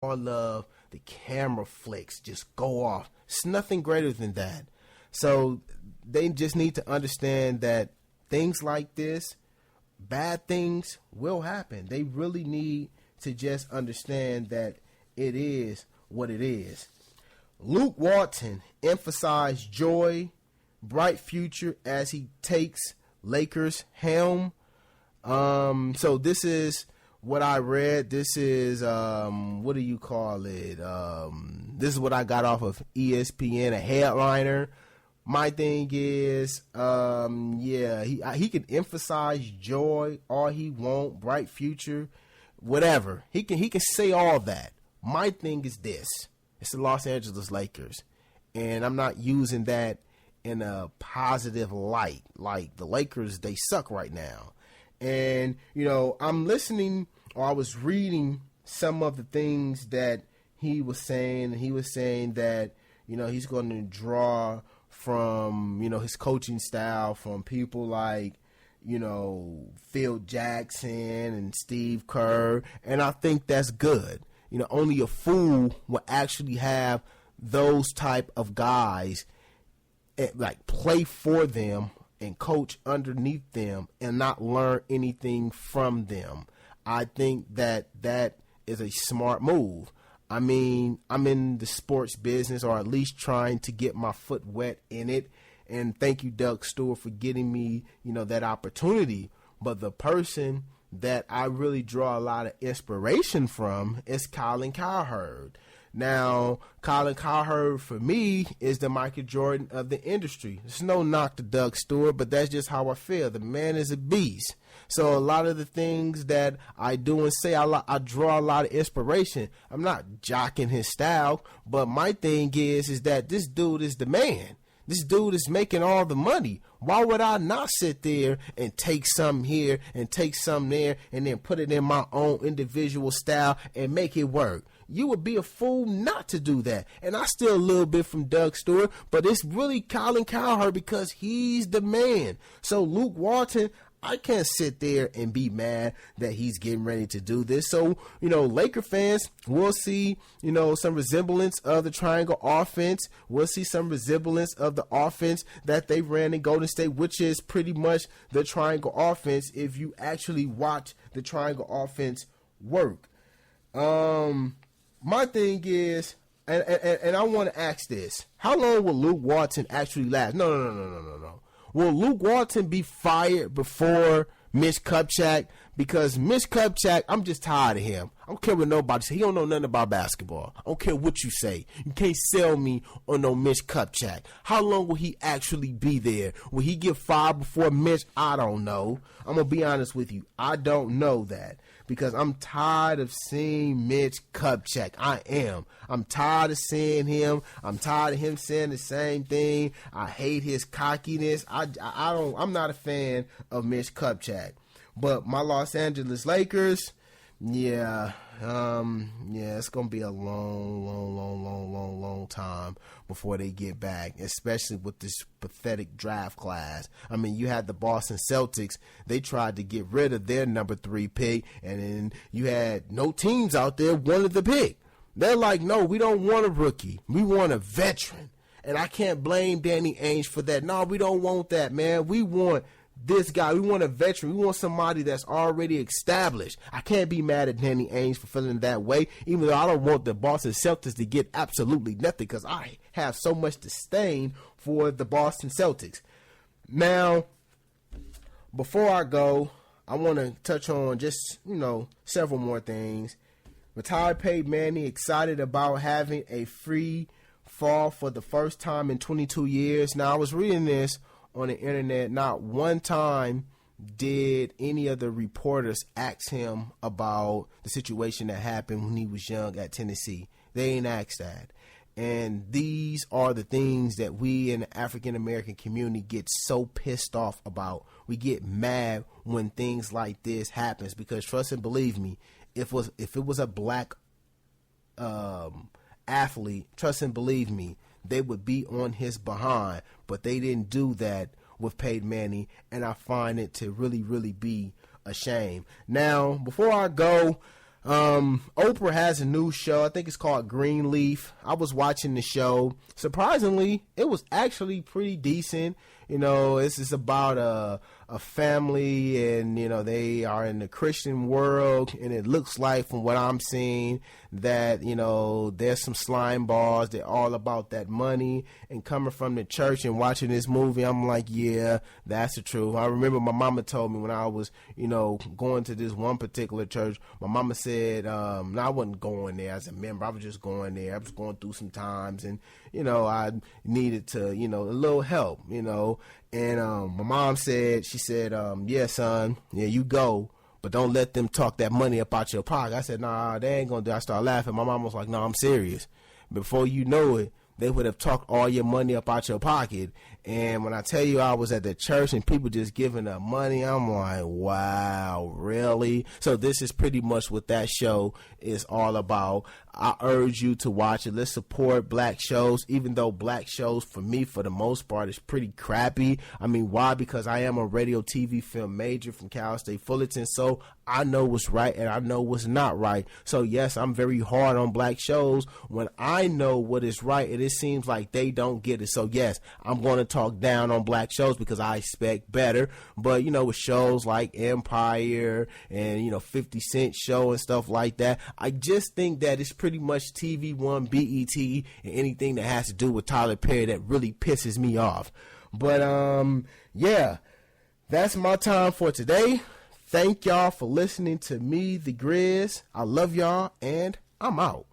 all of the camera flicks just go off. It's nothing greater than that. So they just need to understand that things like this, bad things will happen. They really need to just understand that it is what it is. Luke Walton emphasized joy, bright future as he takes Lakers helm. So this is what I read. This is what do you call it? This is what I got off of ESPN, a headliner. My thing is, he can emphasize joy all he want, bright future, whatever. He can say all that. My thing is this: it's the Los Angeles Lakers, and I'm not using that in a positive light. Like, the Lakers, they suck right now. And, I'm listening, or I was reading some of the things that he was saying. He was saying that, he's going to draw from, his coaching style from people like, Phil Jackson and Steve Kerr. And I think that's good. Only a fool will actually have those type of guys like play for them and coach underneath them and not learn anything from them. I think that is a smart move. I mean, I'm in the sports business, or at least trying to get my foot wet in it. And thank you, Doug Stewart, for getting me, that opportunity. But the person that I really draw a lot of inspiration from is Colin Cowherd. Now, Colin Cowherd, for me, is the Michael Jordan of the industry. It's no knock to Doug Stewart, but that's just how I feel. The man is a beast. So a lot of the things that I do and say, I draw a lot of inspiration. I'm not jocking his style, but my thing is that this dude is the man. This dude is making all the money. Why would I not sit there and take some here and take some there and then put it in my own individual style and make it work? You would be a fool not to do that. And I steal a little bit from Doug Stewart, but it's really Colin Cowherd because he's the man. So Luke Walton, I can't sit there and be mad that he's getting ready to do this. So, Laker fans, we'll see, some resemblance of the triangle offense. We'll see some resemblance of the offense that they ran in Golden State, which is pretty much the triangle offense if you actually watch the triangle offense work. My thing is, and I want to ask this: how long will Luke Walton actually last? No. Will Luke Walton be fired before Mitch Kupchak? Because Mitch Kupchak, I'm just tired of him. I don't care what nobody say. He don't know nothing about basketball. I don't care what you say. You can't sell me on no Mitch Kupchak. How long will he actually be there? Will he get fired before Mitch? I don't know. I'm going to be honest with you. I don't know that. Because I'm tired of seeing Mitch Kupchak. I am. I'm tired of seeing him. I'm tired of him saying the same thing. I hate his cockiness. I'm not a fan of Mitch Kupchak. But my Los Angeles Lakers, it's gonna be a long time before they get back, especially with this pathetic draft class. I mean, you had the Boston Celtics. They tried to get rid of their number 3 pick, and then you had no teams out there wanted the pick. They're like, no, we don't want a rookie. We want a veteran. And I can't blame Danny Ainge for that. No, we don't want that, man. We want this guy. We want a veteran. We want somebody that's already established. I can't be mad at Danny Ainge for feeling that way, even though I don't want the Boston Celtics to get absolutely nothing because I have so much disdain for the Boston Celtics. Now, before I go, I want to touch on just, several more things. Retired Peyton Manning excited about having a free fall for the first time in 22 years. Now, I was reading this on the internet. Not one time did any of the reporters ask him about the situation that happened when he was young at Tennessee. They ain't asked that. And these are the things that we in the African American community get so pissed off about. We get mad when things like this happens because, trust and believe me, if it was a black athlete, trust and believe me, they would be on his behind, but they didn't do that with Peyton Manning, and I find it to really, really be a shame. Now, before I go, Oprah has a new show. I think it's called Greenleaf. I was watching the show. Surprisingly, it was actually pretty decent. You know, this is about a family, and, you know, they are in the Christian world, and it looks like, from what I'm seeing, that, you know, there's some slime balls. They're all about that money, and coming from the church and watching this movie, I'm like, yeah, that's the truth. I remember my mama told me when I was, you know, going to this one particular church, my mama said, no, I wasn't going there as a member. I was just going there. I was going through some times, and, you know, I needed to, you know, a little help, you know. And my mom said, she said, yeah, son, yeah, you go, but don't let them talk that money up out your pocket. I said, nah, they ain't gonna do it. I started laughing. My mom was like, no, I'm serious. Before you know it, they would have talked all your money up out your pocket. And when I tell you I was at the church and people just giving up money, I'm like, wow, really? So this is pretty much what that show is all about. I urge you to watch it. Let's support black shows, even though black shows, for me, for the most part, is pretty crappy. I mean, why? Because I am a radio, TV, film major from Cal State Fullerton, so I know what's right and I know what's not right. So, yes, I'm very hard on black shows when I know what is right, and it seems like they don't get it. So, yes, I'm going to talk down on black shows because I expect better. But, you know, with shows like Empire and, you know, 50 Cent show and stuff like that, I just think that it's pretty much TV One, BET, and anything that has to do with Tyler Perry that really pisses me off. But, yeah, that's my time for today. Thank y'all for listening to me, the Grizz. I love y'all, and I'm out.